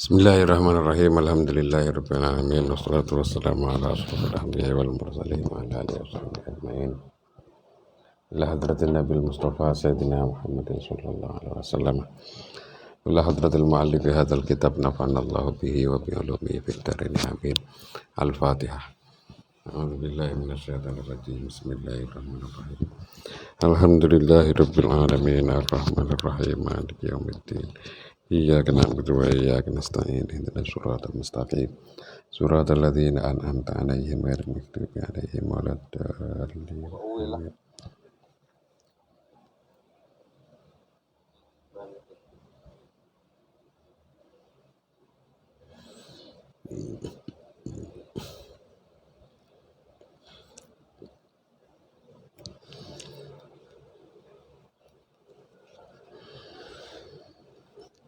Bismillahirrahmanirrahim. Alhamdulillahirabbil alamin wassalatu wassalamu ala asyrofil anbiya'i wal mursalin wa ala alihi washabbihi ajmain. Ila hadratin Nabil Mustafa Sayyidina Muhammadin sallallahu alaihi wasallam. Ila hadratil muallif hadzal kitab nafa'anallahu bihi wa bi ulumihi fid darin amin. Al-Fatihah. A'udzu billahi minasyaitonir rajim. Bismillahirrahmanirrahim. Alhamdulillahirabbil alamin arrahmanir rahim maliki yaumiddin. Iyyaka na'budu wa iyyaka nasta'in ihdinas siratal mustaqim siratal ladzina an'amta 'alaihim ghairil maghdubi 'alaihim waladdallin.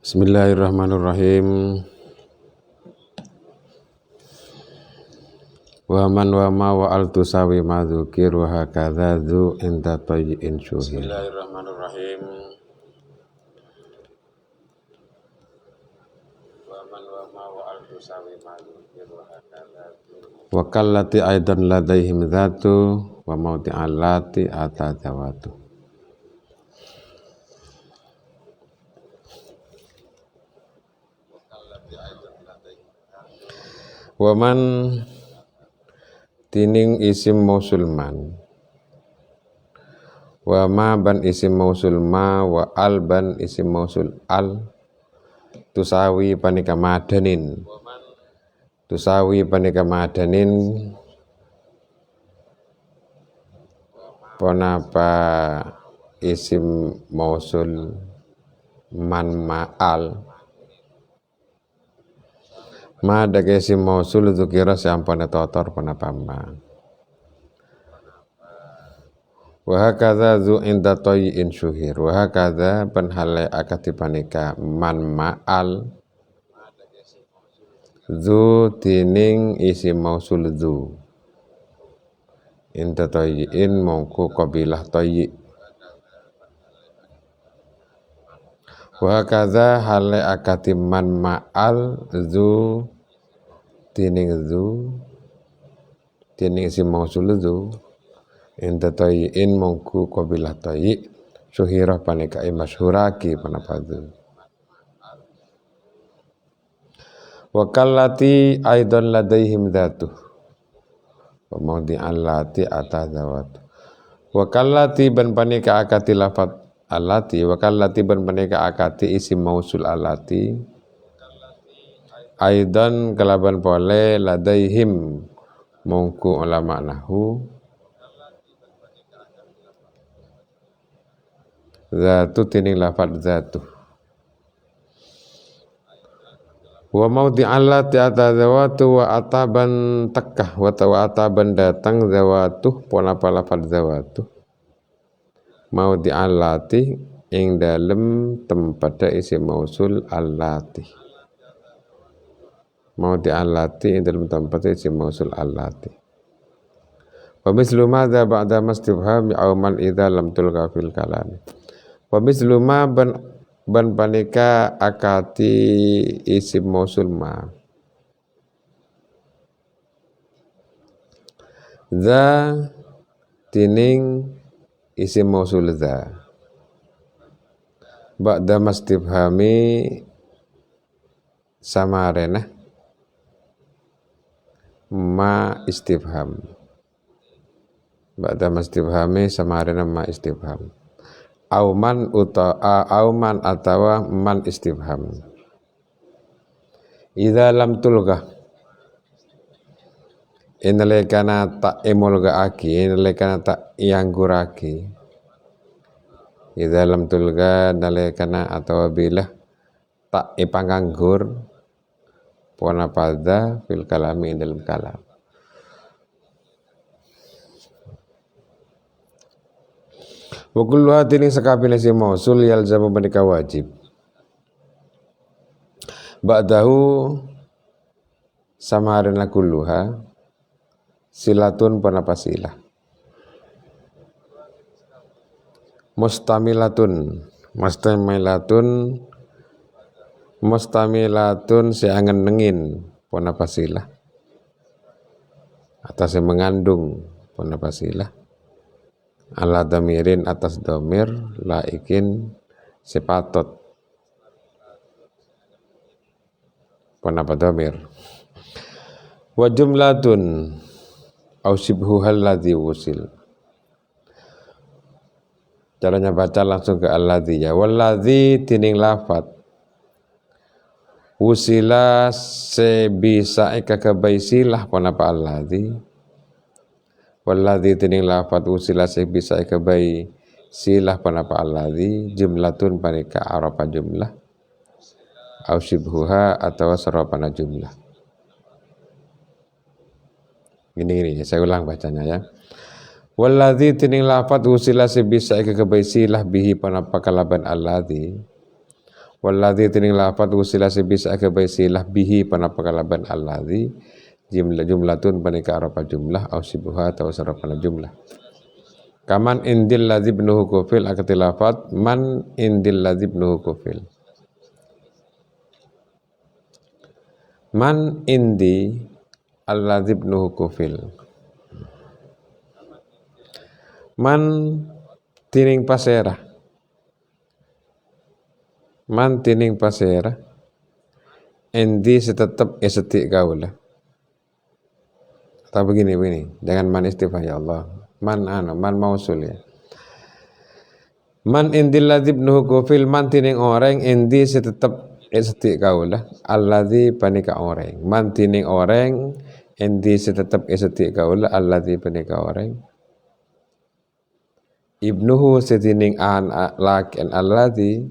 Bismillahirrahmanirrahim. Wa man wa ma wa al tusawi ma dzukir wa hakadza dzu inda tayyin syuhir. Bismillahirrahmanirrahim. Wa man wa ma wa al tusawi ma dzukir wa hakadza wa kallati aidan ladaihim dzatu wa maudi'allati atadzawatu. Waman tining isim mausul man, wa ma ban isim mausul ma, wa al ban isim mausul al, tusawi panika madanin, tusawi panika madanin, ponapa isim mausul man ma al, ma dake isim mausul dzukira sampana totor panapamba. Wa hakadza dzu inda tayyin syuhir. Wa hakadza panhale akati panika man ma'al dzu tining isim mausul dzu inda tayyin mongko qabilah tayyi. Wa hakadza hale akati man ma'al dzu tining isim mausul dzu inda tayyin mongko qabilah tayyi syuhira panika masyhuraki panapadu. Wa kallati aidan ladaihim dzatuh wa maudi'allati atadzawatu. Wa kallati ban panika akati lafat alati, wa kallati ban panika akati isim mausul alati aidan kalaban pole ladaihim mongku ulama nahu zatu tining lafat zatu. Wa maudi'allati atadzawatu wa ataban takkah wa ataban datang zawatu ponapa lafat zawatu maudi'allati ing dalem tempat isim mausul allati. Maudi'allati ing dalem tempat isim mausul allati. Wa mislu madza ba'da mastifham aw man idza lam tulqa fil kalam. Wa mislu ma ban panika akati isim mausul ma. Za tining isim mausul za. Ba'da mastifhami samarena ma istifham. Ba'da mastifhami samarena ma istifham. Auman atawa man istifham. Idza lam tulga inalekana tak emolga aki, inalekana tak iangguraki. Idza lam tulga nalekana atawa bila tak ipanganggur pona pada fil kalami dalam kalam. Wa kullu hadini sakabina si mausul yalzamu panika wajib. Ba'dahu samarina kulluha silatun panapa silah. Mustamilatun Mustamilatun seangen nengin pona pasilah atas yang mengandung pona pasilah ala damirin atas domir laikin sepatot pona domir wa jumlatun au sibhuhal ladzi wusil. Caranya baca langsung ke alladzi ya. Walladzi tining lafat wusila sebisa kakabaisilah panapa alladzi. Walladzi tining lafat wusila sebisa kabaisilah panapa alladzi jumlatun panika arafa jumlah au sibhuha atau sarapana jumlah. Gini saya ulang bacanya ya. Walladzi tining lafat usila sebisa kekabaisilah bihi panapa kalaban alladzi. Walladzi tining lafat usila sebisa kekabaisilah bihi panapa kalaban alladzi jumlatun panika arafa jumlah au sibuha atau sarafana jumlah. Kaman indil ladzi ibnuhu kufil akati lafat man indil ladzi ibnuhu kufil. Man indi alladzi ibnuhu kufil. Man tining pasera. Man tining pasera. Endi setetap estetik kaula. Atau begini, jangan man istifham ya Allah. Man mausul ya. Man indil ladzi ibnuhu kufil man tining orang endi setetap estetik kaula. Alladzi panika orang. Man tining orang endi setetap estetik kaula alladzi panika orang. Ibnuhu setining an lak en alladzi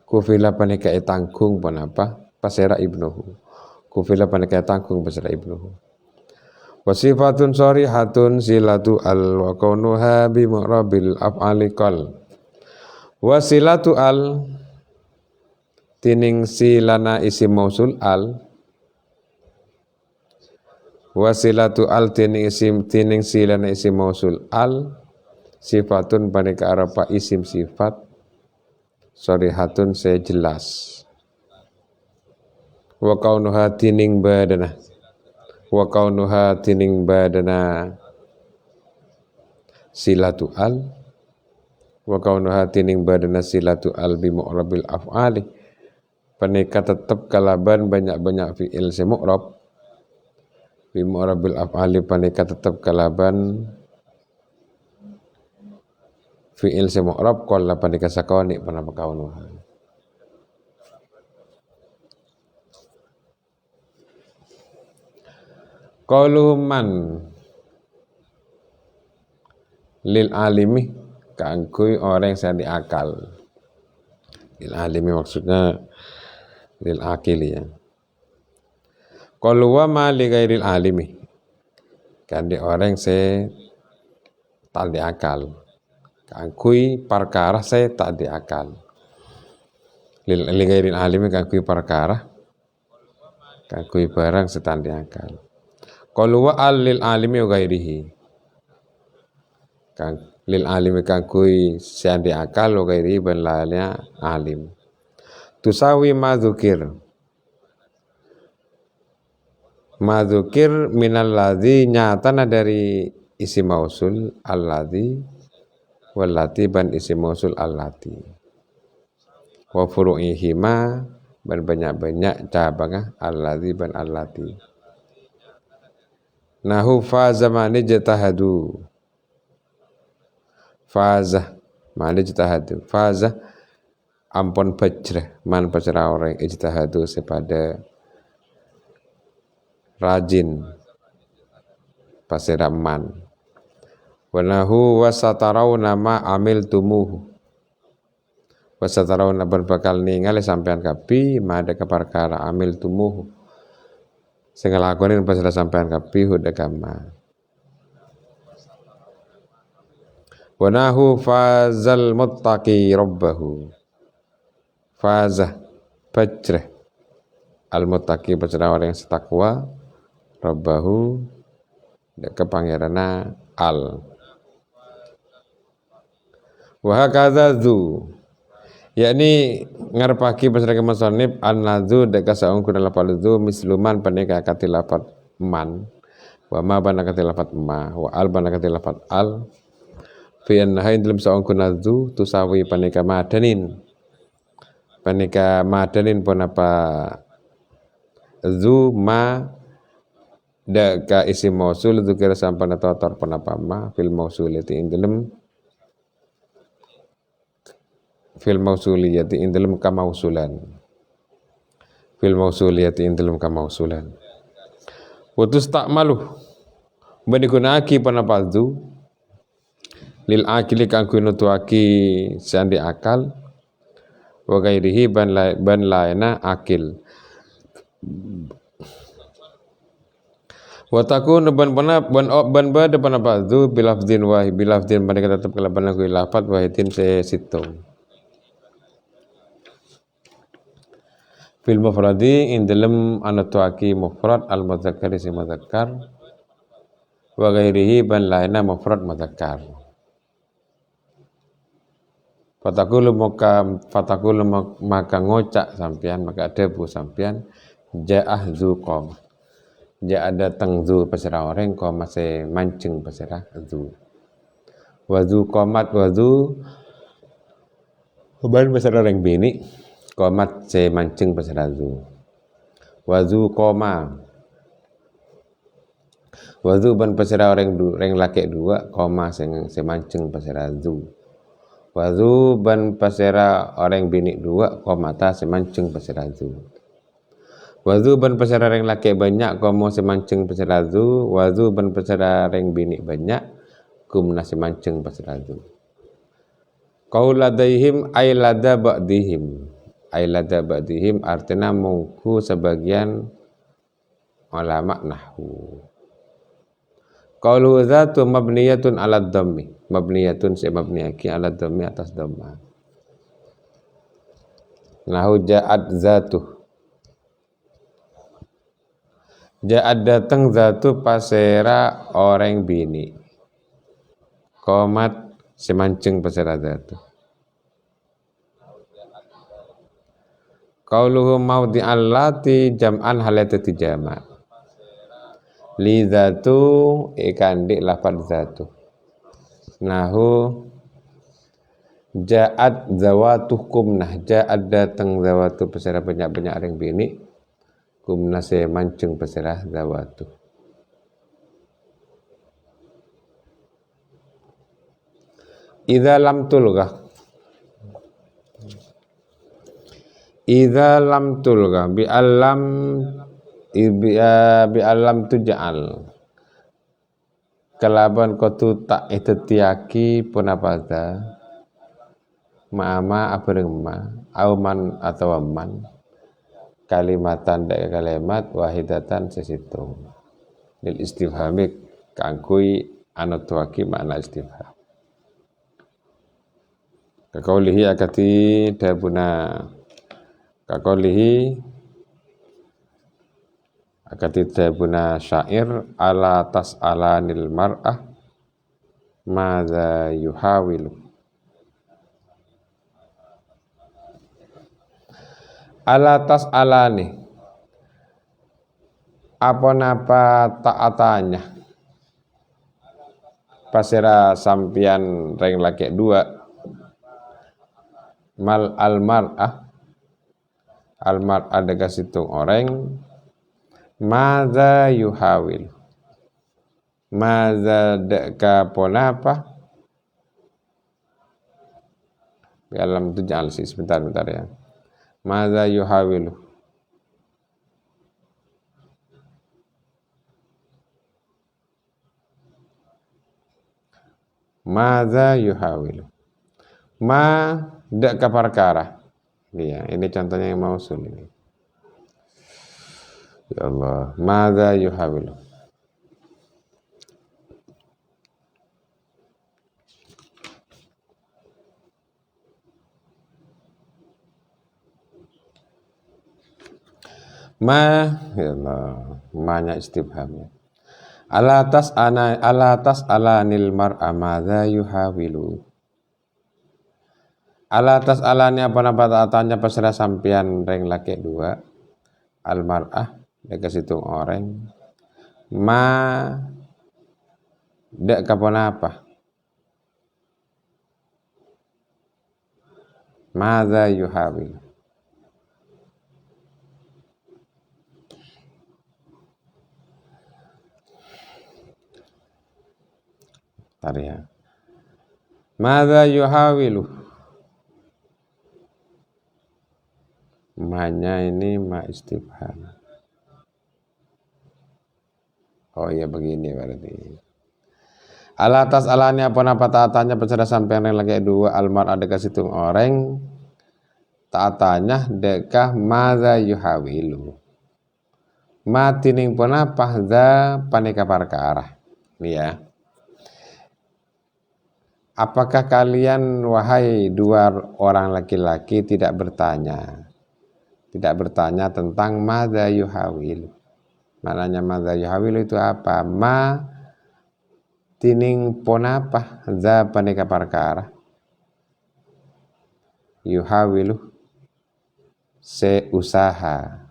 kufila panika tangkung panapa pasera ibnuhu kufila panika tangkung pasera ibnuhu wasifatun sharihatun silatu al wa kaunuha bi mu'rabil af'ali qal wasilatu al tining silana isim mausul al wasilatu al tining silana isim mausul al sifatun panika arafa isim sifat sharihatun saya jelas wa kaunuha tining badana silatu al wa kaunuha tining badana silatu al bi mu'rabil af'ali panika tetap kalaban banyak-banyak fi'il si mu'rab bi mu'rabil af'ali panika tetap kalaban fi'il si mu'rab qalla panika sakoni panapa kaunuha. Qauluhum man lil alimi kaangkui orang yang diakal. Lil alimi maksudnya lil akili ya. Qalu wa ma li ghairil alimi kan di orang saya tak diakal. Kaangkui perkara saya tak diakal. Lil ghairil alimi kaangkui perkara kaangkui barang saya tak diakal. Qalu wa al lil alimi wa ghairihi kan lil alimi kaangkui saya diakal wa ghairihi belalnya alim. Tusawi madzukir minal ladzi nyatana dari isim mausul alladzi wallati ban isim mausul allati wa furu'ihima ban banyak-banyak cabang alladzi ban allati nahu faza mani jatahadu faza mani jatahadu faza ampun pecreh man pecrah orang ijtihadu sepada rajin pasiraman wanahu wasatarawna ma amil tumuhu wasatarawna berbakal ningali sampean kapi ma ada keperkara amil tumuhu sing nglakonin pasira sampean kapi hudakama wanahu fazal muttaqi rabbahu fazah pecreh al muttaqi pecreh orang yang setakwa rabbahu ke pangerana al wa hakadza dzu yakni ngarepaki pasrake musannif an-nadzu deka saung kuna lafal dzu misluman paneka kati lafal man wa ma bana kati lafal ma wa al bana kati lafal al fi annahain dalam saung kuna dzu tusawi paneka madanin pun apa dzu ma deka isim mausul dzukira sampana totor pun apa ma fil mausulati ing dalem fil mausuliyati ing dalem kamausulan fil mausuliyati ing dalem kamausulan wa tustamalu bani gunaki panapaldu lil akili kang kunutuaki sandi akal wa ghairihi ban laina akil wa takun ban bada panapaldu bilafdin mereka tetap kelaban lagu lafat wahidin se situng fil mufradi in dalam anatuaki mufrad al mudzakkar si mudzakkar wa ghairihi ban laina mufrad mudzakkar fatakulu maka ngocak sampian maka debu sampian ja'ah zu qom ja'a datang zu pasirah orang qoma se mancing pasirah zu wa zu qomat wa zu ban pasirah orang bini qomat se mancing pasirah zu wa zu qoma wa zu ban pasirah orang laki dua qoma se mancing pasirah zu wa zu ban pasirah orang bini dua qomata se mancing pasirah zu wa zu ban pasirah orang laki banyak qoma se mancing pasirah zu wa zu ban pasirah orang bini banyak kumna se mancing pasirah zu qauladaihim ay lada ba'dihim artinya mungku sebagian ulama nahwu qaulu dzatu mabniyatun ala dhammi mabniyatun si mabniyaki ala dhammi atas dhamma nahu ja'at datang zatu pasera orang bini komat si mancing pasera zatu qauluhu maudi allati jam'an halatati jama' li zatu ikan di lafad zatu nahu ja'at zawatuh kumnah ja'at datang zawatu pasera banyak-banyak orang bini kumnah se mancing pasera zawatu idza lam tulgha bi alam tuja'al kelaban kotu tak itu tiaki punapata ma'ama abarengma auman atau man kalimatan dak kalimat wahidatan sesitung lil istifhamik kangkui anu tuaki makna istifham kakaulihi akati dabuna kakaulihi akati dabuna syair ala tas'alanil mar'ah madza yuhawilu ala tas'alani apa napa taatanya pasira sampian reng laki dua mal almar'ah ada kasitung orang madza yuhawil madza deka ponapa dalam tu jangan sih sebentar ya madza yuhawilu madza yuhawilu ma deka perkara ini contohnya yang mausul ini ya Allah madza yuhawilu ma ya Allah ma-nya istifhamnya ala tas'alanil mar'a madza yuhawilu Ala tas alani apa napa tanya pasrah sampian reng laki dua almar'ah dek situng orang ma dek kapon apa madza yuhawil tarian madza yuhawilu mahnya ini ma istifham. Oh iya begini berarti. Ala atas alani apa taatanya pecerah sampean yang lagi dua almar ada kasitung orang taatanya dekah madza yuhawilu. Matining pun apa za panika perkara. Nih ya. Apakah kalian wahai dua orang laki-laki tidak bertanya tentang madza yuhawilu? Maknanya madza yuhawilu itu apa? Ma tining pon apa za panika perkara yuhawilu seusaha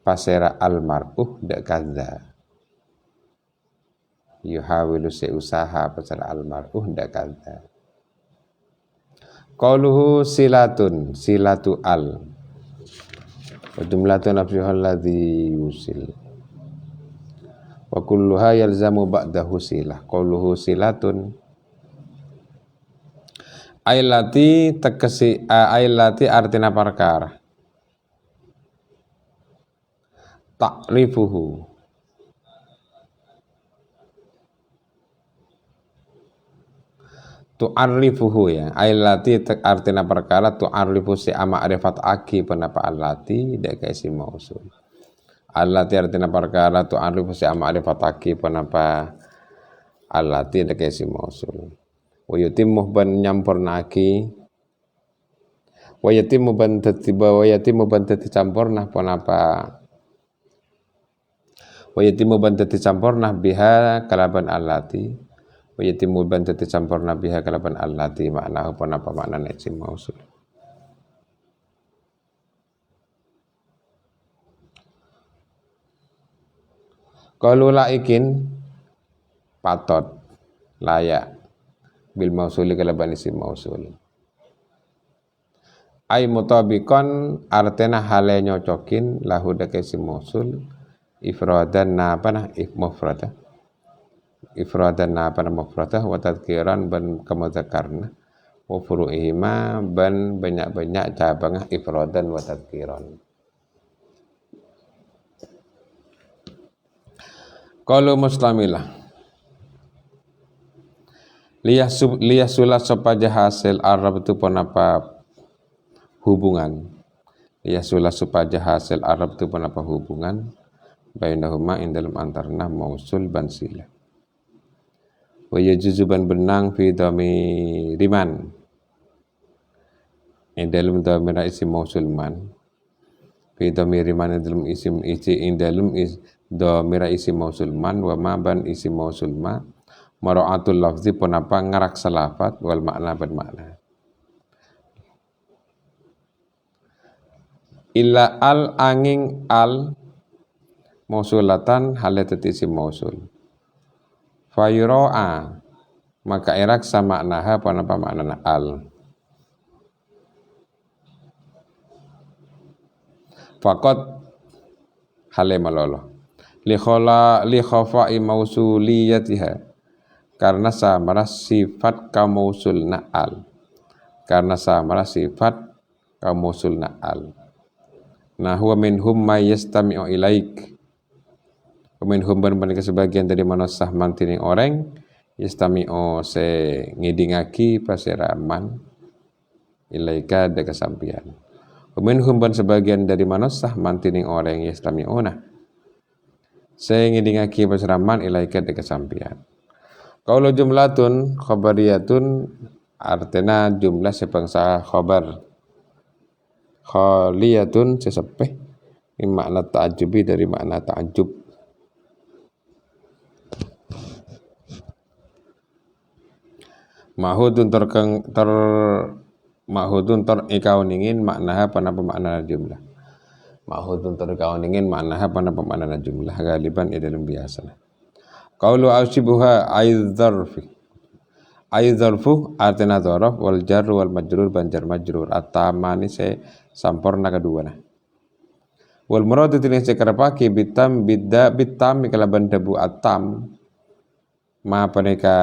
pasera almar'uh dak kadza yuhawilu seusaha pasera almar'uh dak kadza qauluhu silatun silatu al wa jumlatun nafsuhal ladzi yusil wa kulluha yalzamu ba'dahu silah qauluhu silatun ailati tegesi ailati artina perkara ta'rifuhu tu'arifuhu ya ailati artina perkara tu'arifu si ma'rifat aki penapa alati dek isi mausul alati artina perkara tu'arifu si ma'rifat aki penapa alati dek isi mausul wa yutimmu ban nyampurnaki wa yatimu ban tati campurna penapa wa yatimu ban tati campurna biha kalaban alati wa yatimu ban tati campurna biha kalaban alati makna apa makna isim mausul qalu laikin patot layak bil mausuli kalaban isim mausul ay mutabikon artena hale nyocokin lahu dake isim mausul ifradan napana mufradah ifradan napana mufradah wa tadhkiran ban kamudzakarna wa furu'ihima ban banyak-banyak cabang ifradan wa tadhkiran qalu mustamilah liyasulat sopaja hasil Arab itu penapa hubungan liyasulat sopaja hasil Arab itu penapa hubungan bainahuma dalam antarna mausul ban sila wa yajuzu ban benang fi dhamiriman dalam dhamira isim mausul man fi dhamiriman dalam isim dalam dhamira isim mausul man wa ma ban isim mausul ma mara'atul lafzi penapa ngaraksa lafat wal makna ban makna illa al angin al mausulatan halatati isim mausul fayro'a maka iraksa maknaha penapa makna al faqat hale malolo li khafa'i mausuliyatiha karena samara sifat kamausul na'al karena samara sifat kamausul na'al nah huwa minhum may yastami'u ilaik wa minhum ban sebagian dari manusia mantining orang yastami'u se ngidingaki pasiraman ilaika deka sampian wa minhum ban sebagian dari manusia mantining orang yastami'una se ngidingaki pasiraman ilaika deka sampian. Kalau jumlatun khabariyatun artinya jumlah sebangsa khabar khaliyatun sesepeh ini makna ta'ajubi dari makna ta'ajub Mahudun mahudun ikauningin maknaha panapa makna jumlah. Mahudun ikauningin maknaha panapa makna jumlah galiban dalam biasa. Qaulu ausibuha aidzarfu artina dzaraf wal jar wal majrur banjar majrur at-tamani se sampurna kedua. Wal muradu tilin sekarapaki bitam kalaban debu atam ma paneka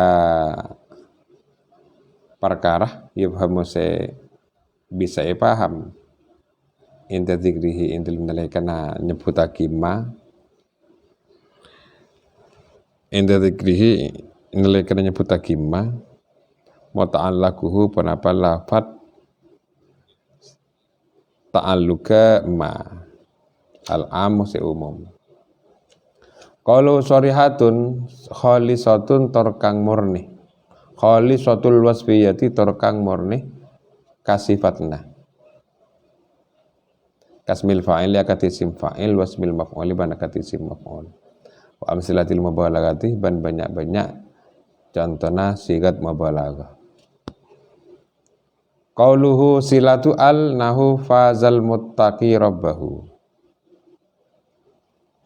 perkara yufhamu se bisa paham inta dzikrihi intil nalaikana nyebutaki ma inta dzikrihi nalaikana nyebutaki ma muta'allaquhu panapa lafat ta'alluka ma al-amu se umum. Qalu sharihatun khalisatun torkang murni. Khalisatul wasfiyati torkang murni kasifatna. Kasmil fa'il yakati sim fa'il wasmil maf'ul ban yakati sim maf'ul. Wa amsilatil mubalaghati ban banyak-banyak contohna sigat mubalaghah. Qauluhu silatu al nahu fazal muttaqi rabbahu.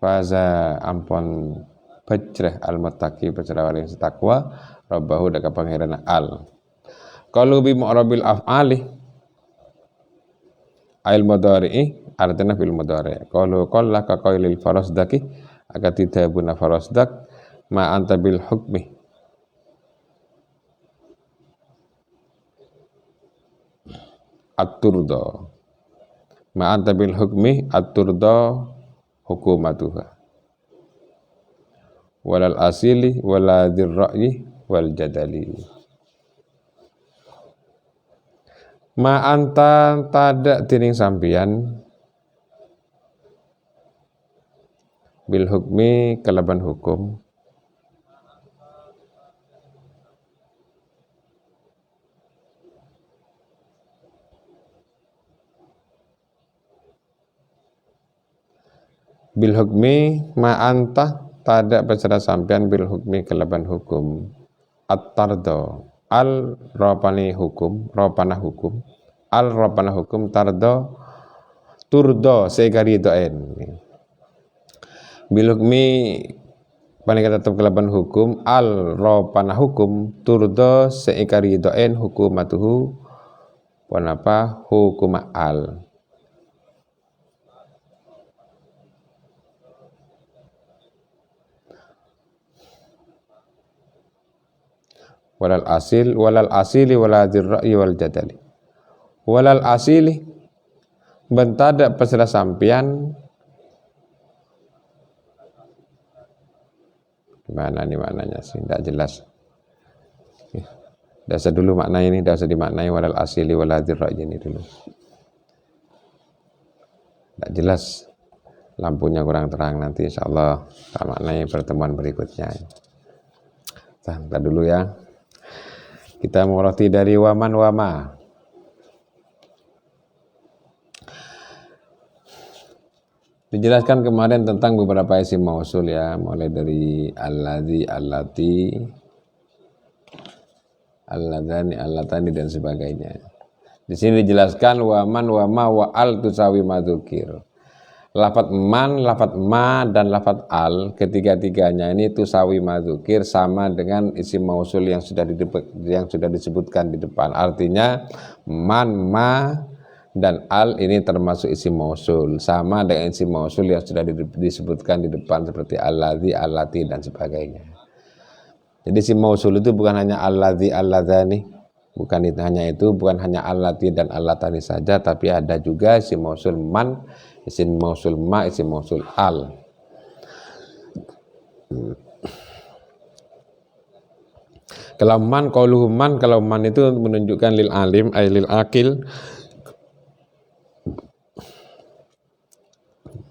Faza ampon pecreh al muttaqi pecreh wali takwa rabbahu daka pangeran al. Qalu bi mu'rabil af'ali al mudhari'i artinya fil mudhari'. Qalu qalla ka qailil farasdaki akati tabuna farasdak ma anta bil hukmi. At-turda ma anta bil hukmi at-turda hukumatuha walal asili wala dzirra'yi wal jadali. Ma anta tada tining sampian bil hukmi kalaban hukum bil hukmi ma anta tada bersara sampean bil hukmi kelaban hukum at-tardo al ropani hukum ropana hukum al ropana hukum tardo turdo segari doen bil hukmi paling tetap kelaban hukum al ropana hukum turdo seikari doen hukumatuhu panapa hukum al. Walal asili wala dzirra'i wal jadali. Walal asili bentada pasra sampian gimana nih maknanya sih tidak jelas. Dasar dulu makna ini, dasar dimaknai walal asili wala dzirra'i ini dulu. Tidak jelas, lampunya kurang terang, nanti insyaallah kita maknai pertemuan berikutnya. Kita dulu ya. Kita murati dari waman wama. Dijelaskan kemarin tentang beberapa isim mausul ya, mulai dari alladzi, allati, alladzani, allatani dan sebagainya. Di sini dijelaskan waman wama wa al tusawi madzukir. Lafat man, lafat ma, dan lafat al, ketiga-tiganya ini tusawi madzukir sama dengan isim mausul yang sudah disebutkan di depan. Artinya man, ma, dan al ini termasuk isim mausul, sama dengan isim mausul yang sudah disebutkan di depan seperti alladzi, allati dan sebagainya. Jadi isim mausul itu bukan hanya alladzi, alladzani, bukan itu hanya itu, bukan hanya allati dan allatani saja, tapi ada juga isim mausul man, isim mausul ma, isim mausul al. Kalau man, kalau man itu menunjukkan lil alim, ay lil akil.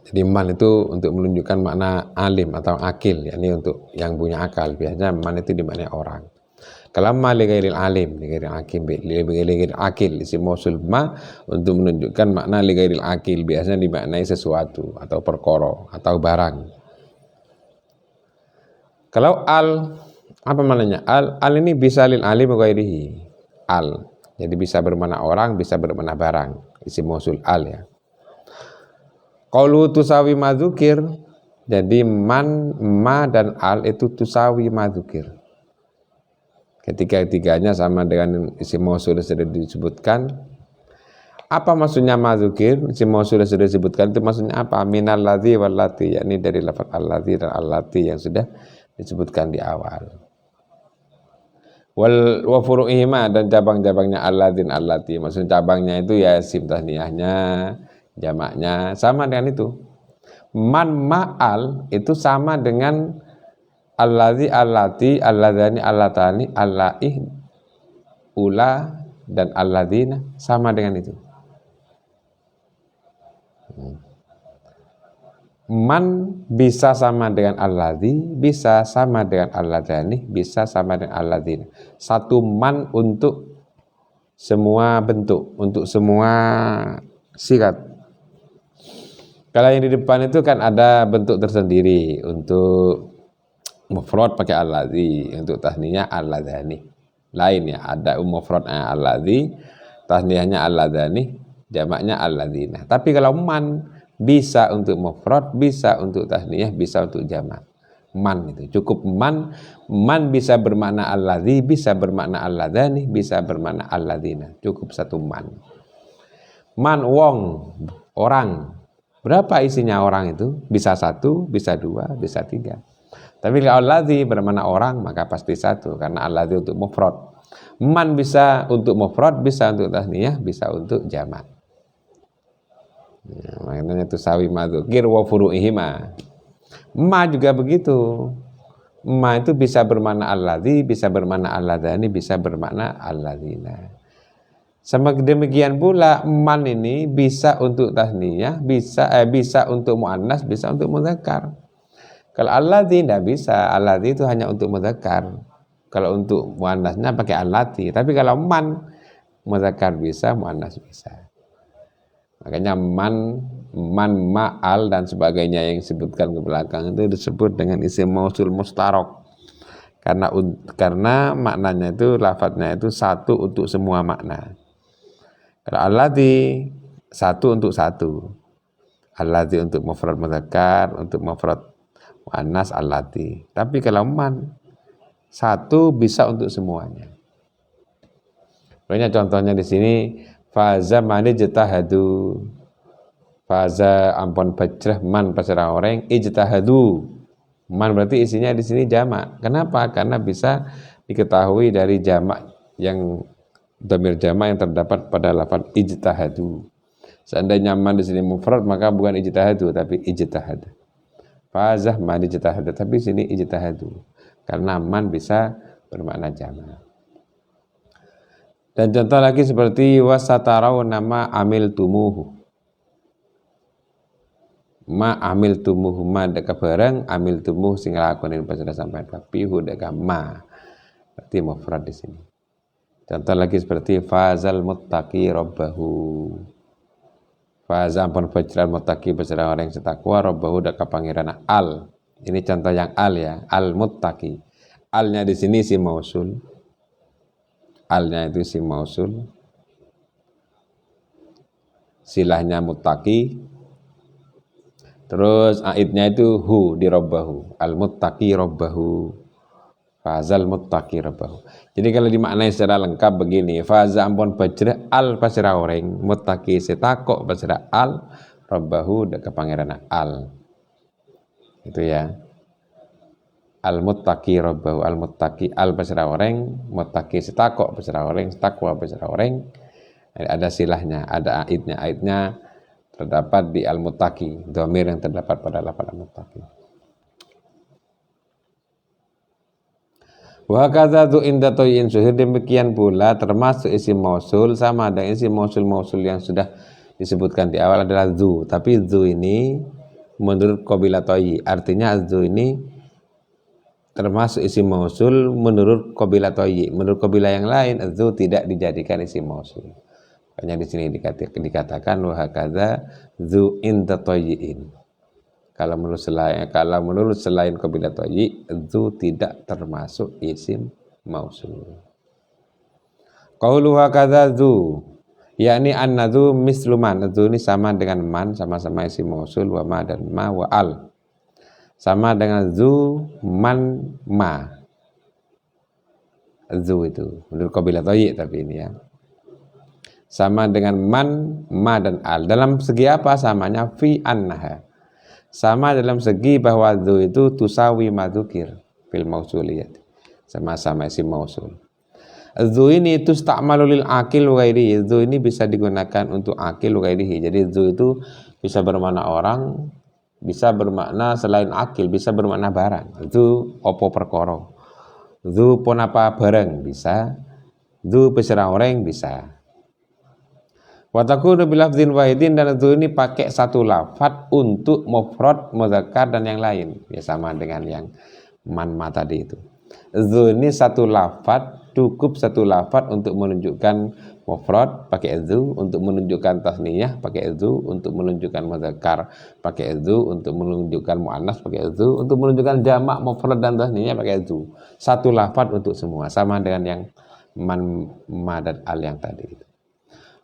Jadi man itu untuk menunjukkan makna alim atau akil, yakni untuk yang punya akal. Biasanya man itu dimaknai orang. Kalau ma li ghairil alim, li ghairil akil, isim mausul ma untuk menunjukkan makna li ghairil akil, biasanya dimaknai sesuatu atau perkara atau barang. Kalau al Apa maknanya? Al ini bisa lil alim ghairihi. Al. Jadi bisa bermakna orang, bisa bermakna barang. Isim mausul al ya. Qaulu tusawi madzukir. Jadi man, ma dan al itu tusawi madzukir. Ketiga-tiganya sama dengan isim mausul sudah disebutkan. Apa maksudnya madzukir? Isim mausul sudah disebutkan itu maksudnya apa? Minal ladzi wal lati, yakni dari lafaz al-ladzi dan al-lati yang sudah disebutkan di awal. Wa furu'ihima, dan cabang-cabangnya alladzin allati, maksudnya cabangnya itu ya isim tasniyahnya, jamaknya sama dengan itu. Man ma'al itu sama dengan alladzi allati alladzani allatani allaih ula dan alladzina, sama dengan itu. Man bisa sama dengan alladzi, bisa sama dengan alladzani, bisa sama dengan alladzina. Satu man untuk semua bentuk, untuk semua sigat. Kalau yang di depan itu kan ada bentuk tersendiri. Untuk mufrad pakai alladzi, untuk tasniyah alladzani. Lain ya, ada mufradnya alladzi, tasniyahnya alladzani, jamaknya alladzina. Tapi kalau man bisa untuk mufrad, bisa untuk tasniyah, bisa untuk jamak. Man itu cukup man bisa bermakna alladzi, bisa bermakna alladzani, bisa bermakna alladzina. Cukup satu man. Man wong, orang. Berapa isinya orang itu? Bisa satu, bisa dua, bisa tiga. Tapi kalau alladzi bermakna orang, maka pasti satu, karena alladzi untuk mufrad. Man bisa untuk mufrad, bisa untuk tasniyah, bisa untuk jamak. Ya, maknanya tusawi madzukir wa furu'ihima. Ma juga begitu. Ma itu bisa bermakna alladzi, bisa bermakna alladzani, bisa bermakna alladzina. Sama demikian pula man ini bisa untuk tasniyah, bisa untuk muannas, bisa untuk mudzakkar. Kalau alladzi tidak bisa, alladzi itu hanya untuk mudzakkar. Kalau untuk muannasnya pakai allati. Tapi kalau man, mudzakkar bisa, muannas bisa. Makanya man, ma'al dan sebagainya yang disebutkan ke belakang itu disebut dengan isim mausul mustarok. Karena maknanya itu, lafadznya itu satu untuk semua makna. Kalau alladzi satu untuk satu. Alladzi untuk mufrad mudzakkar, untuk mufrad muannas allati. Tapi kalau man satu bisa untuk semuanya. Banyak contohnya di sini. Faza mani jtahadu. Faza ampun bajrah man pasrah orang ijtahadu. Man berarti isinya di sini jamak. Kenapa? Karena bisa diketahui dari jamak yang dhamir jamak yang terdapat pada lafaz ijtahadu. Seandainya man di sini mufrad maka bukan ijtahadu tapi ijtahad. Fazah man ijtahadu, tapi sini ijtahadu. Karena man bisa bermakna jamak. Dan contoh lagi seperti wasatarau nama amil tumuhu. Ma amil tumuhu, ma deka barang, amil tumuh sing lakonin pas sudah sampai pihu deka ma. Berarti mufrad di sini. Contoh lagi seperti fazal muttaqi rabbahu. Faza ampun fajral muttaqi beserta orang yang setakwa rabbahu deka pangeran al. Ini contoh yang al ya, al muttaqi. Alnya di sini si mausul. Alnya itu si mausul, silahnya muttaqi, terus aidnya itu hu di rabbahu, al muttaqi rabbahu, fazal muttaqi rabbahu. Jadi kalau dimaknai secara lengkap begini, faza ampun bajrah al pasrah orang, muttaqi setakok pasrah al, rabbahu deka pangeran al. Itu ya. Al muttaqi rabbahu, al muttaqi al pasrah orang, muttaqi setakok pasrah orang, setakwa pasrah orang. Ada silahnya, ada aidnya terdapat di al muttaqi, dhamir yang terdapat pada lafaz al muttaqi. Wa kadza tu inda toyin suhir, demikian pula termasuk isim mausul sama dengan isim mausul yang sudah disebutkan di awal adalah zu, tapi zu ini menurut qabilah toyi, artinya zu ini termasuk isim mausul menurut qabilah toyi. Menurut qabilah yang lain itu tidak dijadikan isim mausul. Makanya di sini dikatakan wa hakadza dzu inda toyiin. Kalau menurut selain qabilah Tayyi, dzu tidak termasuk isim mausul. Qaulu hakadza dzu, yakni annadzu misluman. Dzu ini sama dengan man, sama-sama isim mausul, wa ma dan ma wa al. Sama dengan dzu, man, ma. Dzu itu menurut qabilah Tayyi tapi ini ya. Sama dengan man, ma dan al. Dalam segi apa samanya? Fi annaha. Sama dalam segi bahwa dzu itu tusawi madzukir fil mausuliyat. Sama-sama isim mausul. Dzu ini tusta'malu lil akil wa ghairihi. Dzu ini bisa digunakan untuk akil wa ghairihi. Jadi dzu itu bisa bermakna orang, bisa bermakna selain akil, bisa bermakna barang. Dzu opo perkara. Dzu pon apa barang bisa. Dzu pesera orang bisa. Wa takunu bi lafdzin wahidin, dan dzu ini pakai satu lafaz untuk mufrad, mudzakkar dan yang lain. Ya sama dengan yang man ma tadi itu. Dzu ini satu lafaz, cukup satu lafaz untuk menunjukkan mufrad pakai dzu, untuk menunjukkan tasniyah pakai dzu, untuk menunjukkan mudzakkar pakai dzu, untuk menunjukkan muannas pakai dzu, untuk menunjukkan jamak mufrad dan tasniyah pakai dzu. Satu lafaz untuk semua, sama dengan yang man ma dan al yang tadi itu.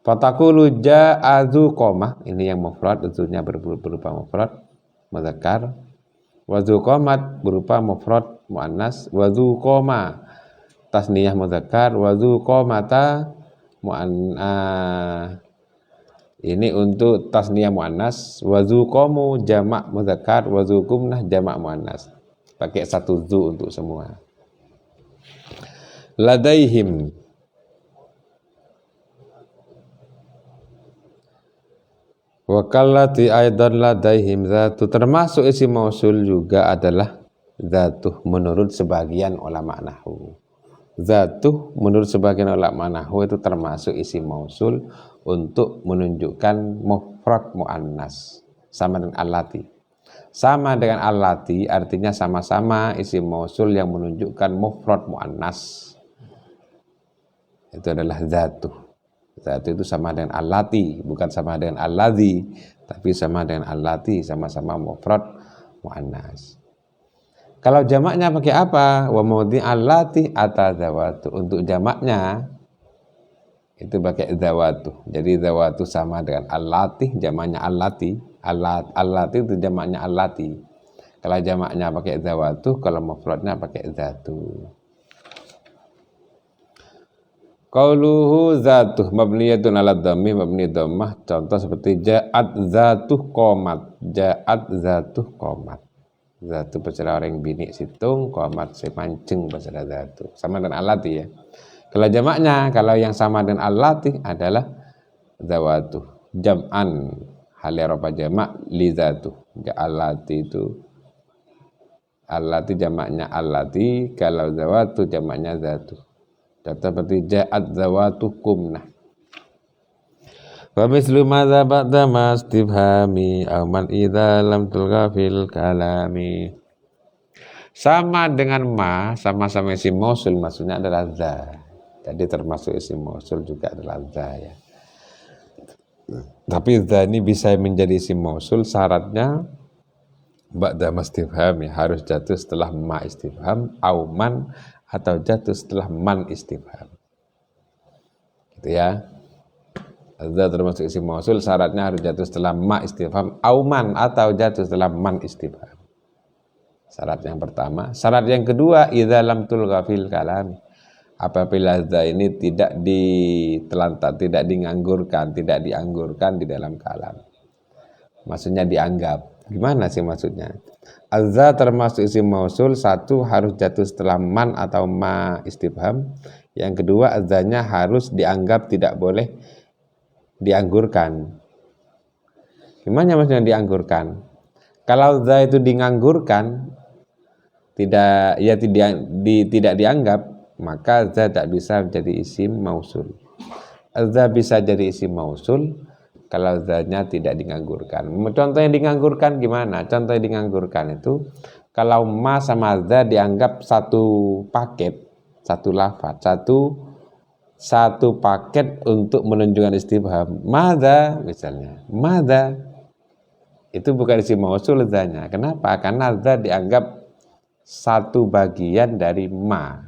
Fataqulu ja'a dzu qamah, ini yang mufrad, dzunya berupa mufrad mudzakkar. Wa dzu qamat berupa mufrad muannas, wa dzu qama tasniyah mudzakkar, wa dzu qamata ini untuk tasniyah muannas, wa dzu qamu jamak mudzakkar, wa dzu qumnah jamak muannas. Pakai satu dzu untuk semua. Ladaihim, wa kallati aidan ladaihim dzatu, termasuk isim mausul juga adalah dzatuh menurut sebagian ulama nahwu. Dzatuh menurut sebagian ulama nahwu itu termasuk isim mausul untuk menunjukkan mufrad muannas, sama dengan allati. Sama dengan allati artinya sama-sama isim mausul yang menunjukkan mufrad muannas. Itu adalah dzatuh. Dzatuh itu sama dengan allati, bukan sama dengan alladzi, tapi sama dengan allati, sama-sama mufrad muannas. Kalau jamaknya pakai apa? Wa mawdi allati atadzawatu. Untuk jamaknya itu pakai zawatu. Jadi zawatu sama dengan allati, jamaknya allati. Allati itu jamaknya allati. Kalau jamaknya pakai zawatu, kalau mufradnya pakai zatu. Qauluhu zatuh mabniyatun 'ala dhammi mabni dhammah. Contoh seperti ja'at zatuh qomat. Ja'at zatuh qomat. Zatu bersara orang bini situng, qomat semancing bersara zatu. Sama dengan allati ya. Kalau jamaknya, kalau yang sama dengan allati adalah zawatu. Jam'an hal eropa jamak li zatu. Allati itu allati jamaknya allati, kalau zawatu jamaknya zatu. Contoh seperti ja'at zawatu kumnah. Wa mislu madza ba'da ma istifhami aw man idza lam tulgha fil kalami. Sama dengan ma, sama-sama isim mausul, maksudnya adalah za. Jadi termasuk isim mausul juga adalah za ya. Tapi za ini bisa menjadi isim mausul, syaratnya ba'da ma istifhami, harus jatuh setelah ma istifham, aw man, atau jatuh setelah man istifham. Gitu ya. Za termasuk isim mausul, syaratnya harus jatuh setelah ma istifham, auman, atau jatuh setelah man istifham. Syarat yang pertama. Syarat yang kedua, idza lam tulgha fil kalam. Apabila za ini tidak ditelantar, tidak dianggurkan di dalam kalam. Maksudnya dianggap. Gimana sih maksudnya? Za termasuk isim mausul, satu harus jatuh setelah man atau ma istifham. Yang kedua, za-nya harus dianggap, tidak boleh dianggurkan. Gimana maksudnya dianggurkan? Kalau za itu dianggurkan, tidak dianggap, maka za tidak bisa menjadi isim mausul. Za bisa jadi isim mausul kalau za-nya tidak dianggurkan. Contoh yang dianggurkan gimana? Contoh yang dianggurkan itu kalau ma sama za dianggap satu paket, satu lafaz, satu paket untuk menunjukkan istifham. Madza misalnya, madza. itu bukan isim mausul dzanya. Kenapa? Karena dza dianggap satu bagian dari ma.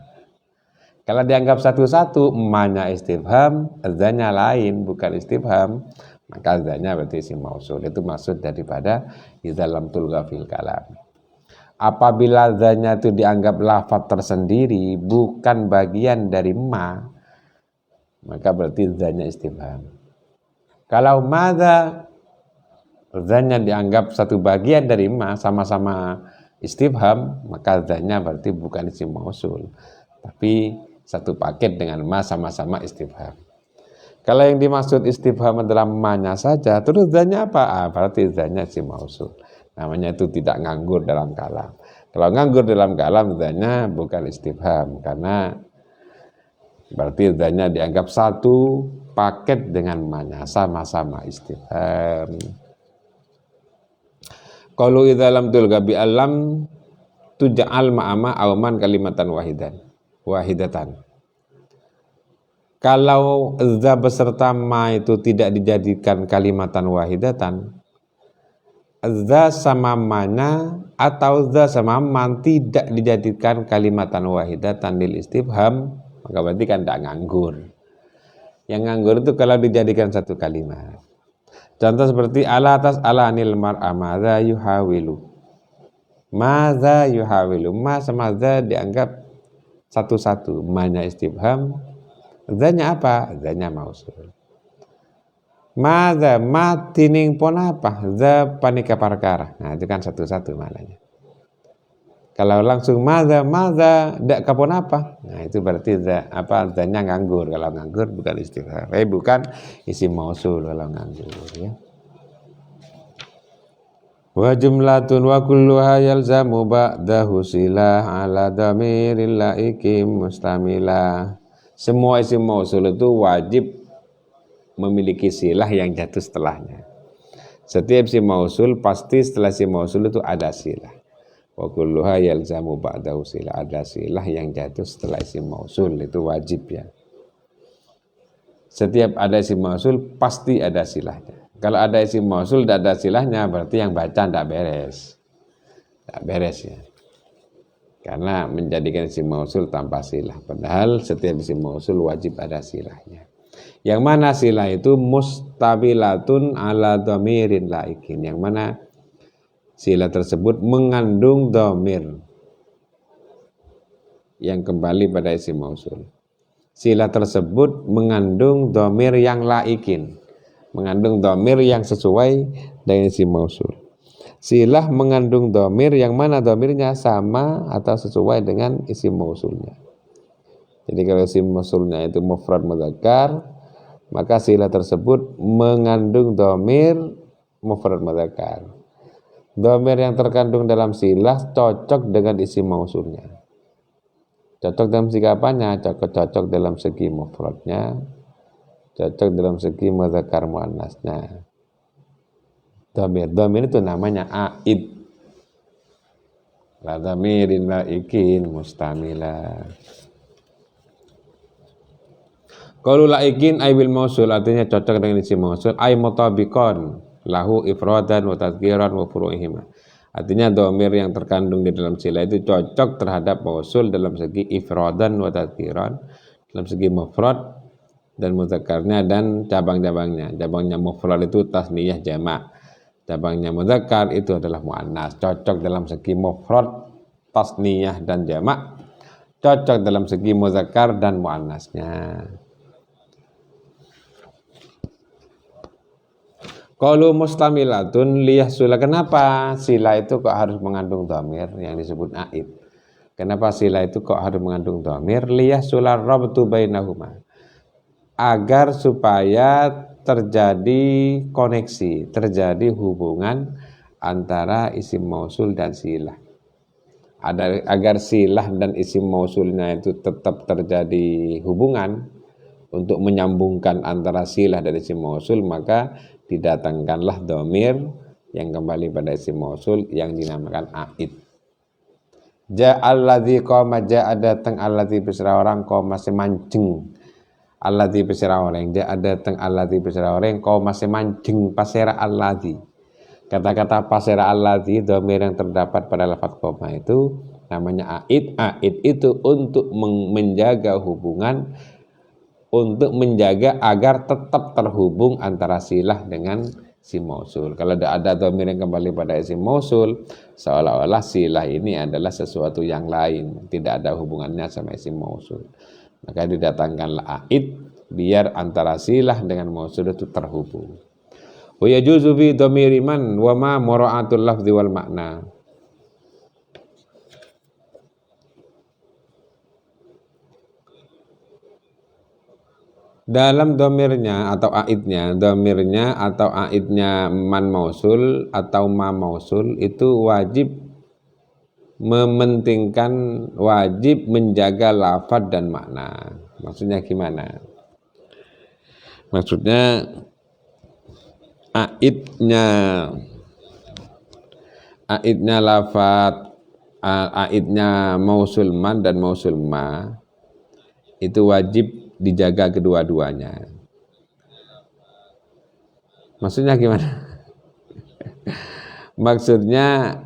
Kalau dianggap satu-satu, ma-nya istifham, dzanya lain, bukan istifham, maka dzanya berarti isim mausul. Itu maksud daripada idza lam tulgha fil kalam. Apabila dzanya itu dianggap lafaz tersendiri, bukan bagian dari ma, maka berarti dzanya istifham. Kalau madza dzanya dianggap satu bagian dari ma, sama-sama istifham, maka dzanya berarti bukan isim mausul, tapi satu paket dengan ma sama-sama istifham. Kalau yang dimaksud istifham adalah ma-nya saja, terus dzanya apa? Berarti dzanya isim mausul. Namanya itu tidak nganggur dalam kalam. Kalau nganggur dalam kalam, dzanya bukan istifham, karena berarti dzanya dianggap satu paket dengan ma-nya sama-sama istifham. Qalu idza lam tulga bi alam tuj'al ma'ama auman kalimatan wahidatan. Kalau dza beserta ma itu tidak dijadikan kalimatan wahidatan, dza sama ma-nya atau dza sama man tidak dijadikan kalimatan wahidatan lil istifham, maka berarti kan tidak nganggur. Yang nganggur itu kalau dijadikan satu kalimat. Contoh seperti ala atas ala anil mar'a madza yuhawilu. Madza yuhawilu. Ma sama dza dianggap satu-satu. Ma-nya istifham. Dzanya apa? Dzanya mausul. Madza ma tining pon apa? Dza panika perkara. Nah, itu kan satu-satu maknanya. Kalau langsung madza dak kapon apa? Nah, itu berarti dzanya nganggur. Kalau nganggur bukan istifham. Bukan isim mausul kalau nganggur ya. Wa jumlatun wa kulluha yalzamu ba'dahu silah ala dhamiril laikim mustamilah. Semua isim mausul itu wajib memiliki silah yang jatuh setelahnya. Setiap isim mausul pasti setelah isim mausul itu ada silah. Wa kulluha yalzamu ba'dahu silah, ada silah yang jatuh setelah isim mausul, itu wajib ya. Setiap ada isim mausul pasti ada silahnya. Kalau ada isim mausul tidak ada silahnya, berarti yang baca tidak beres. Tidak beres ya. Karena menjadikan isim mausul tanpa silah. Padahal setiap isim mausul wajib ada silahnya. Yang mana silah itu mustabilatun ala dhamirin laikin. Yang mana silah tersebut mengandung dhamir yang kembali pada isim mausul. Silah tersebut mengandung dhamir yang laikin, mengandung dhamir yang sesuai dengan isim mausul. Silah mengandung dhamir yang mana dhamirnya sama atau sesuai dengan isim mausulnya. Jadi kalau isim mausulnya itu mufrad mudzakkar, maka silah tersebut mengandung dhamir mufrad mudzakkar. Dhamir yang terkandung dalam silah cocok dengan isim mausulnya. Cocok dalam segi apanya? Cocok dalam segi mufradnya, cocok dalam segi mudzakkar muannasnya. Dhamir itu namanya aid. La dhamirin laikin mustamila. Qalu laikin ay bil mausul, artinya cocok dengan isim mausul, ay mutabiqan lahu ifradan wa tadhkiran wa furu'ihima. Artinya dhamir yang terkandung di dalam silah itu cocok terhadap mausul dalam segi ifradan wa tadhkiran, dalam segi mufrad dan mudzakarnya dan cabang-cabangnya. Cabangnya mufrad itu tasniyah jamak, cabangnya mudzakkar itu adalah muannas. Cocok dalam segi mufrad, tasniyah dan jamak, cocok dalam segi mudzakkar dan muannasnya. Qalu mustamilatun liyahsula. Kenapa silah itu kok harus mengandung dhamir yang disebut aid? Kenapa silah itu kok harus mengandung dhamir? Liyahsula rabtu bainahuma. Agar supaya terjadi koneksi, terjadi hubungan antara isim mausul dan silah. Agar silah dan isim mausulnya itu tetap terjadi hubungan untuk menyambungkan antara silah dan isim mausul, maka didatangkanlah dhamir yang kembali pada isim mausul yang dinamakan aid. Ja'alladzi qama, ja'a datang alladzi beserta orang, qama semancing. Alladzi beserta orang, ja'a datang alladzi beserta orang, qama semancing pasera alladzi. Kata-kata pasera alladzi dhamir yang terdapat pada lafaz koma itu namanya aid. Aid itu untuk menjaga hubungan, untuk menjaga agar tetap terhubung antara silah dengan isim mausul. Kalau ada dhamir yang kembali pada isim mausul, seolah-olah silah ini adalah sesuatu yang lain, tidak ada hubungannya sama isim mausul. Maka didatangkanlah aid biar antara silah dengan mausul itu terhubung. Wa yajuzu bi dhamiri man wa ma mura'atul lafzi wal makna. Dalam domirnya atau aidnya man mausul atau ma mausul itu wajib mementingkan, wajib menjaga lafaz dan makna. Maksudnya gimana? Maksudnya aidnya lafaz, aidnya mausul man dan mausul ma itu wajib dijaga kedua-duanya. Maksudnya gimana? Maksudnya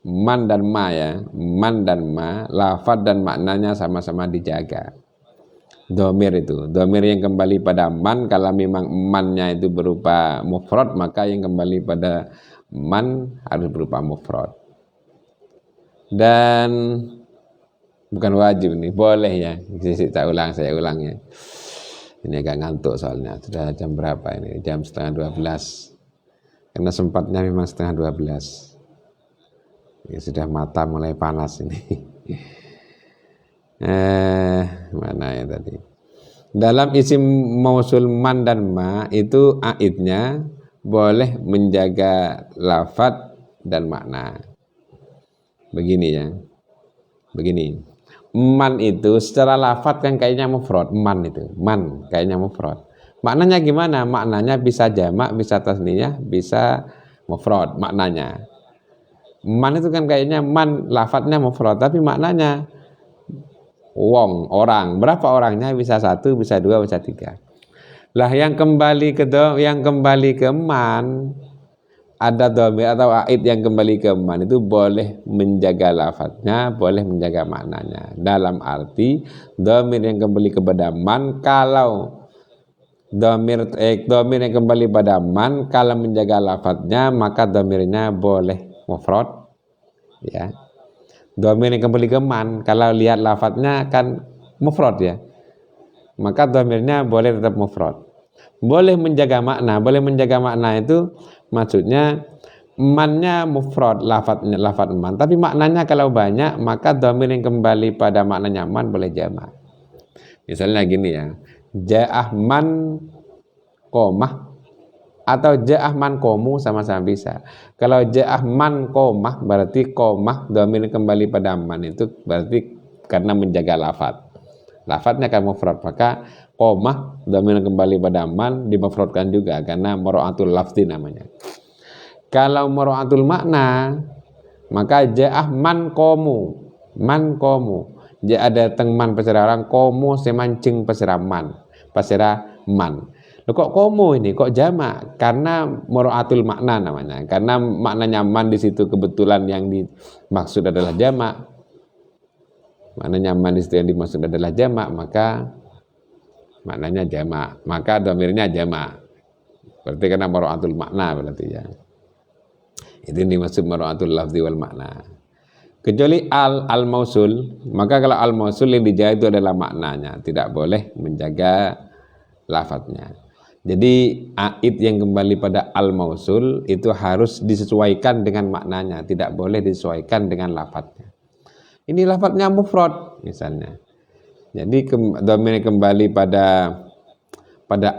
man dan ma ya, man dan ma, lafaz dan maknanya sama-sama dijaga. Domir itu, domir yang kembali pada man, kalau memang mannya itu berupa mufrad, maka yang kembali pada man harus berupa mufrad. Dan bukan wajib nih, boleh ya. Saya ulang ya. Ini agak ngantuk soalnya. Sudah jam berapa ini? Jam 11:30. Karena sempatnya memang 11:30. Ya, sudah mata mulai panas ini. Mana ya tadi? Dalam isim mausul man dan ma itu aidnya boleh menjaga lafaz dan makna. Begini ya. Begini. Man itu secara lafaz kan kayaknya mufrad, man kayaknya mufrad. Maknanya gimana? Maknanya bisa jamak, bisa tasniyah, bisa mufrad maknanya. Man itu kan kayaknya man lafadznya mufrad, tapi maknanya wong, orang. Berapa orangnya? Bisa 1, bisa 2, bisa 3. Lah yang kembali ke man, ada dhamir atau aid yang kembali ke man itu boleh menjaga lafadznya, boleh menjaga maknanya. Dalam arti dhamir yang kembali kepada man, kalau dhamir yang kembali pada man kalau menjaga lafadznya, maka dhamirnya boleh mufrad ya. Dhamir yang kembali ke man kalau lihat lafadznya kan mufrad ya, maka dhamirnya boleh tetap mufrad. Boleh menjaga makna itu maksudnya mannya mufrad, lafaz man, tapi maknanya kalau banyak maka dhamir yang kembali pada maknanya man boleh jamak. Misalnya gini ya, ja'ah man komah atau ja'ah man komu sama-sama bisa. Kalau ja'ah man komah berarti komah dhamir kembali pada man itu berarti karena menjaga lafaz. Lafadznya kan mufrad, maka komah dhamir kembali pada man dimufradkan juga karena mura'atul lafzi namanya. Kalau mura'atul makna maka ja'ah man komu, ja'a datang man pasira orang, komu semancing pasira man. Loh kok komu ini kok jamak? Karena mura'atul makna namanya, karena maknanya man di situ kebetulan yang dimaksud adalah jamak. Maknanya man di situ yang dimaksud adalah jamak, maka maknanya jamak, maka dhamirnya jamak. Berarti karena mura'atul makna berarti ya. Itu dimaksud mura'atul lafzi wal makna. Kecuali al-mausul, maka kalau al-mausul yang dijaga itu adalah maknanya, tidak boleh menjaga lafadznya. Jadi aid yang kembali pada al-mausul itu harus disesuaikan dengan maknanya, tidak boleh disesuaikan dengan lafadznya. Ini lafadznya mufrad misalnya. Jadi dhamir kembali pada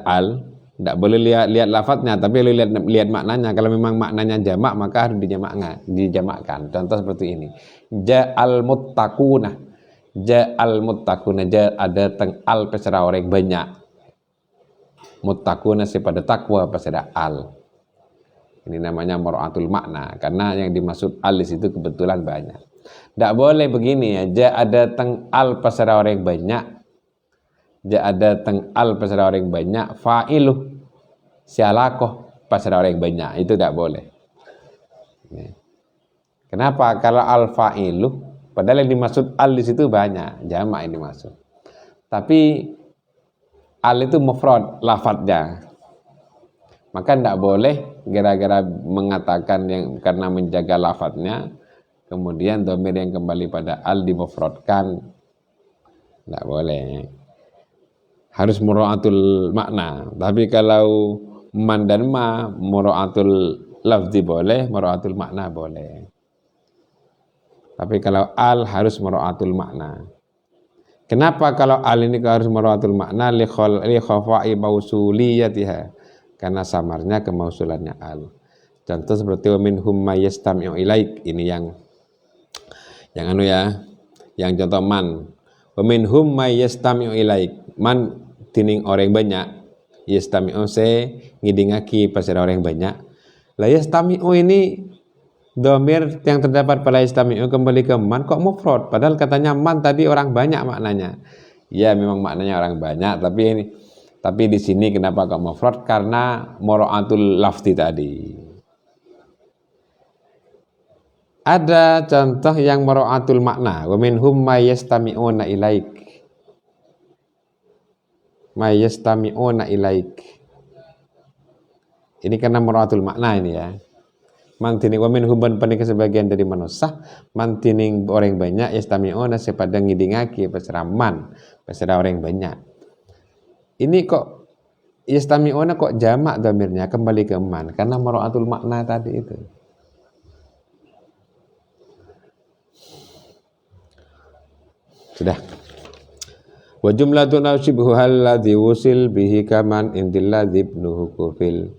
al, tidak boleh lihat lafadznya, tapi lihat maknanya. Kalau memang maknanya jamak maka harus dijamakkan. Contoh seperti ini. Ja'al muttaquna. Ada al pesera orang banyak. Muttaquna pada takwa pesera al. Ini namanya mura'atul makna karena yang dimaksud al di situ kebetulan banyak. Tidak boleh begini ya, ada teng al pasara orang banyak, ada teng al pasara orang banyak, fa'iluh sialakoh pas ada orang yang banyak, itu tidak boleh. Kenapa? Kalau al-fa'ilu, padahal yang dimaksud al di situ banyak, jamak yang dimaksud. Tapi al itu mufrad lafadznya. Maka tidak boleh gara-gara mengatakan yang karena menjaga lafadznya, kemudian dhamir yang kembali pada al dimufradkan. Tidak boleh. Harus mura'atul makna. Tapi kalau man dan ma, mura'atul lafzi boleh, mura'atul makna boleh. Tapi kalau al harus mura'atul makna. Kenapa kalau al ini harus mura'atul makna? Li khafa'i mausuliyatiha. Karena samarnya kemausulannya al. Contoh seperti wa minhum may yastami'u ilaik. Ini yang contoh man. Wa minhum may yastami'u ilaik. Man tining orang banyak. Yastami'u se ngidingaki pas ada orang banyak. La yastami'u ini dhamir yang terdapat pada yastami'u kembali ke man kok mufrad, padahal katanya man tadi orang banyak maknanya. Ya memang maknanya orang banyak, tapi di sini kenapa kok mufrad? Karena mura'atul lafzi tadi. Ada contoh yang mura'atul makna, wa minhum may yastami'una ilaik. May yastami'una ilaik. Ini karena mura'atul makna ini ya. Mantining wa min huban panika sebagian dari manusia, mantining orang banyak yastami'una sepada ngidingaki pasraman pasra orang banyak. Ini kok yastami'una kok jamak dhamirnya kembali ke man karena mar'atul makna tadi itu. Sudah. Wa jumlatun ashibhu alladhi wusil bihi kaman indilladhi ibnuhu kufil.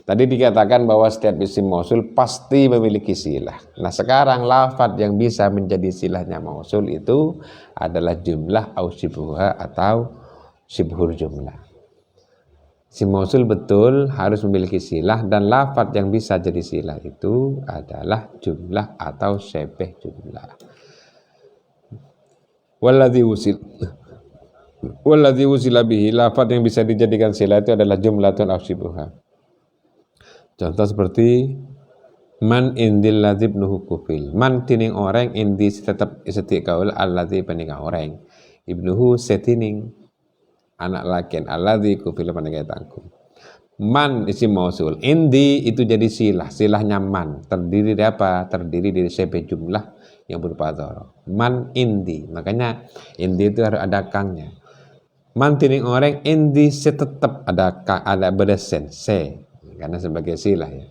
Tadi dikatakan bahwa setiap isim mausul pasti memiliki silah. Nah sekarang lafadz yang bisa menjadi silahnya mausul itu adalah jumlah au syibhuha atau syibhur jumlah. Isim mausul betul harus memiliki silah dan lafadz yang bisa jadi silah itu adalah jumlah atau syabih jumlah. Walladzi wusila bihi, lafadz yang bisa dijadikan silah itu adalah jumlatun au syibhuha. Contoh seperti man indil ladzi ibnuhu kufil. Man tining orang indi tetap setiap kaul alladzi panika orang. Ibnuhu setining anak laki alladzi kufil panika tangkum. Man isim mausul. Indi itu jadi silah. Silahnya man. Terdiri dari apa? Terdiri dari syabih jumlah yang berupa dzaraf. Man indi. Makanya indi itu harus ada kangnya. Man tining orang indi tetap ada beresen se. Karena sebagai silah ya.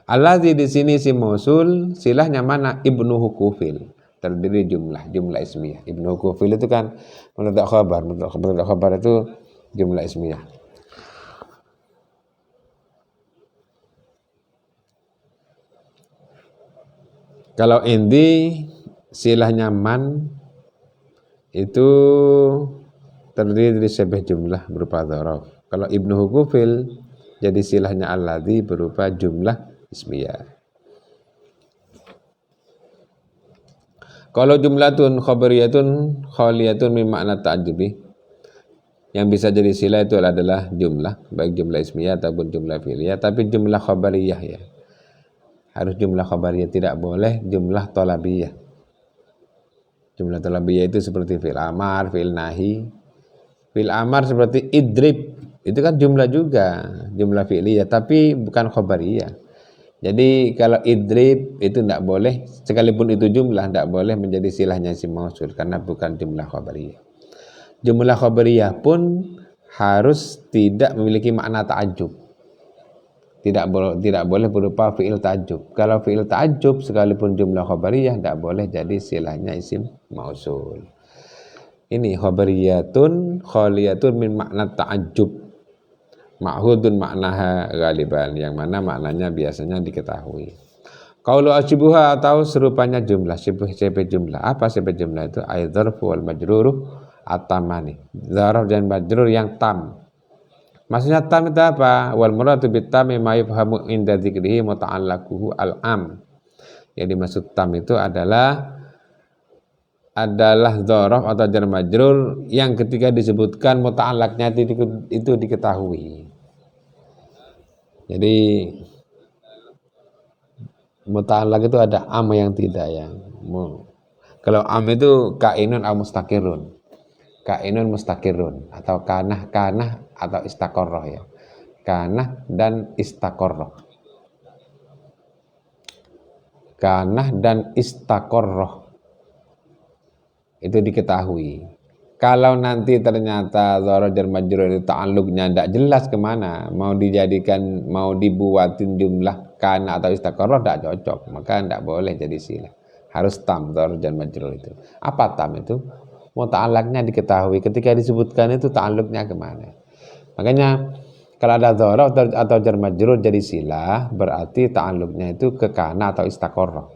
Alladzi di sini si mausul silahnya mana? Ibnuhu kufil. Terdiri jumlah ismiyah. Ibnuhu kufil itu kan mubtada khabar. Mubtada khabar itu jumlah ismiyah. Kalau indi silahnya man itu terdiri dari syabih jumlah berupa dzaraf. Kalau ibnuhu kufil jadi silahnya alladzi berupa jumlah ismiyah. Kalau jumlatun khabariyatun khaliyatun min makna ta'ajjubi, yang bisa jadi silah itu adalah jumlah, baik jumlah ismiyah ataupun jumlah fi'liyah, tapi jumlah khabariyah ya. Harus jumlah khabariyah, tidak boleh jumlah thalabiyah. Jumlah thalabiyah itu seperti fi'il amar, fi'il nahi. Fi'il amar seperti idrib. Itu kan jumlah juga, jumlah fi'liyah, tapi bukan khabariyah. Jadi kalau idrib itu tidak boleh, sekalipun itu jumlah, tidak boleh menjadi silahnya isim mausul, karena bukan jumlah khabariyah. Jumlah khabariyah pun harus tidak memiliki makna ta'ajjub. Tidak boleh berupa fi'il ta'ajjub. Kalau fi'il ta'ajjub, sekalipun jumlah khabariyah, tidak boleh jadi silahnya isim mausul. Ini khabariyatun khaliyatun min makna ta'ajjub. Ma'hudun maknaha ghaliban, yang mana maknanya biasanya diketahui. Qaulu asyibuha atau serupanya jumlah, syibh jumlah. Apa syibh jumlah itu? Aidzarfu wal majruruh atamani. Dzaraf dan majrur yang tam. Maksudnya tam itu apa? Wal muradu bit tami ma yafhamu inda dzikrihi muta'allaquhu al-am. Yang dimaksud tam itu adalah dzaraf atau jar majrur yang ketika disebutkan muta'allaqnya itu diketahui. Jadi muta'allaq itu ada am yang tidak ya. Kalau am itu kainun atau mustaqirun. Kainun mustaqirun atau kanah atau istaqarrah ya. Kanah dan istaqarrah. Kanah dan istaqarrah. Itu diketahui. Kalau nanti ternyata dzaraf jar majrur itu ta'alluqnya tidak jelas kemana, mau dijadikan, mau dibuatin jumlah kana atau istaqarrah tidak cocok, maka tidak boleh jadi silah. Harus tam dzaraf jar majrur itu. Apa tam itu? Muta'allaqnya diketahui. Ketika disebutkan itu ta'alluqnya kemana. Makanya kalau ada dzaraf atau jar majrur jadi silah, berarti ta'alluqnya itu ke kana atau istaqarrah.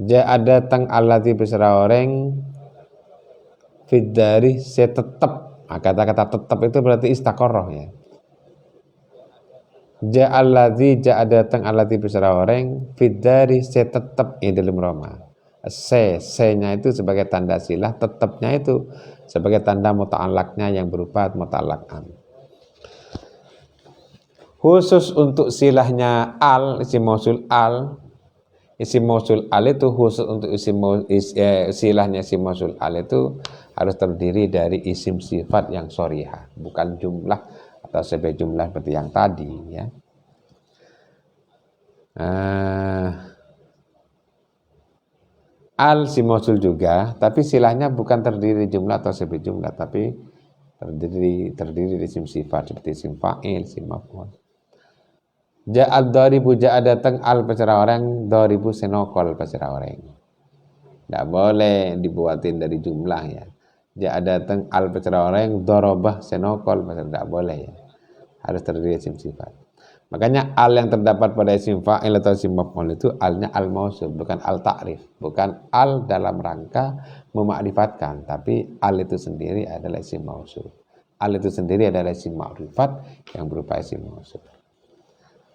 Ja datang allati beserta orang fiddari saya tetap. Nah, kata-kata tetap itu berarti istaqarrah ya. Ja'alladzi ja'a datang allati beserta orang fiddari saya tetap di dalam rumah. Se-nya itu sebagai tanda silah, tetapnya itu sebagai tanda muta'allaqnya yang berupa muta'allaqan. Khusus untuk silahnya al, isim mausul al. Isim mausul al itu khusus untuk silahnya isim mausul al itu harus terdiri dari isim sifat yang shorihah, bukan jumlah atau sebagai jumlah seperti yang tadi ya. Al isim mausul juga, tapi silahnya bukan terdiri jumlah atau sebagai jumlah, tapi terdiri dari isim sifat seperti isim fa'il, isim maf'ul. Ja'ad dharibu, ja'a datang al pacara orang, dharibu senokol pacara orang. Tidak boleh dibuatin dari jumlah ya. Ja'a datang al pacara orang, dharabah senokol pacara, tidak boleh ya. Harus terdiri isim sifat. Makanya al yang terdapat pada isim fa'il atau isim maf'ul itu alnya al mausul, bukan al ta'rif, bukan al dalam rangka memakrifatkan, tapi al itu sendiri adalah isim mausul. Al itu sendiri adalah isim ma'rifat yang berupa isim mausul.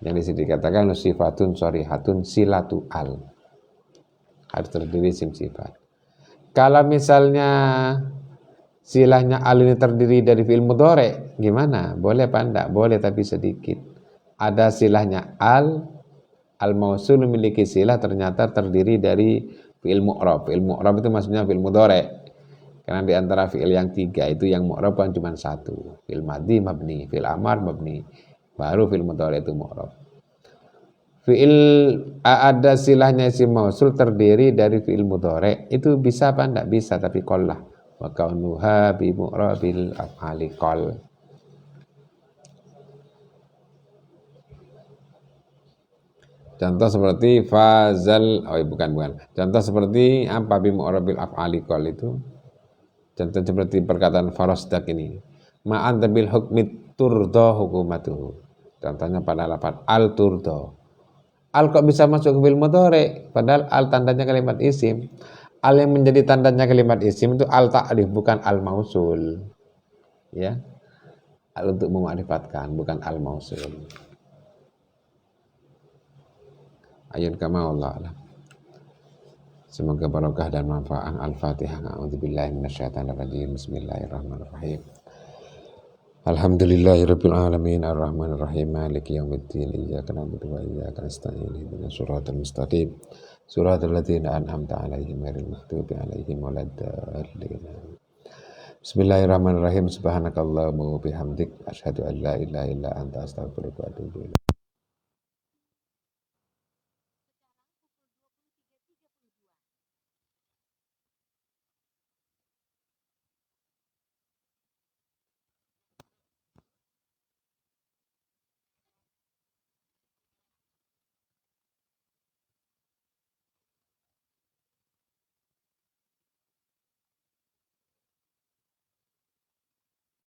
Yang disini dikatakan sifatun shorihatun silatu al, harus terdiri isim sifat. Kalau misalnya silahnya al ini terdiri dari fi'il mudhari, gimana? Boleh apa enggak? Boleh, tapi sedikit. Ada silahnya al mausul memiliki silah ternyata terdiri dari fi'il mu'rab. Fi'il mu'rab itu maksudnya fi'il mudhari. Karena di antara fi'il yang 3 itu yang mu'rab kan cuma 1. Fi'il madhi mabni, fi'il amar mabni. Baru fi'il mudhari itu mu'rab. Fi'il ada silahnya isim mausul terdiri dari fi'il mudhari, itu bisa apa enggak? Bisa, tapi qallah. Wa kaunuha bi mu'rabil af'ali qal. Contoh seperti fazal, bukan. Contoh seperti apa bi mu'rabil af'ali qal itu? Contoh seperti perkataan farasdak ini. Ma'anta bil hukmi turdo hukumatuhu. Contohnya pada lafaz al turdo. Al kok bisa masuk ke fi'il mudhari? Padahal al tandanya kalimat isim. Al yang menjadi tandanya kalimat isim itu al ta'rif, bukan al mausul. Ya. Al untuk memakrifatkan, bukan al mausul. Ayat kama Allah alam. Semoga barokah dan manfaat. Al-Fatihah. A'udzubillahi minasyaitonir rajim. Bismillahirrahmanirrahim. Alhamdulillahirabbil alamin arrahmanir rahim maliki yaumiddin iyyaka na'budu wa iyyaka nasta'in ihdinas siratal mustaqim siratal ladzina an'amta 'alaihim ghairil maghdubi 'alaihim waladdallin. Bismillahirrahmanirrahim. Subhanakallahumma wa bihamdik asyhadu an la ilaha illa anta astaghfiruka wa atubu ilaik.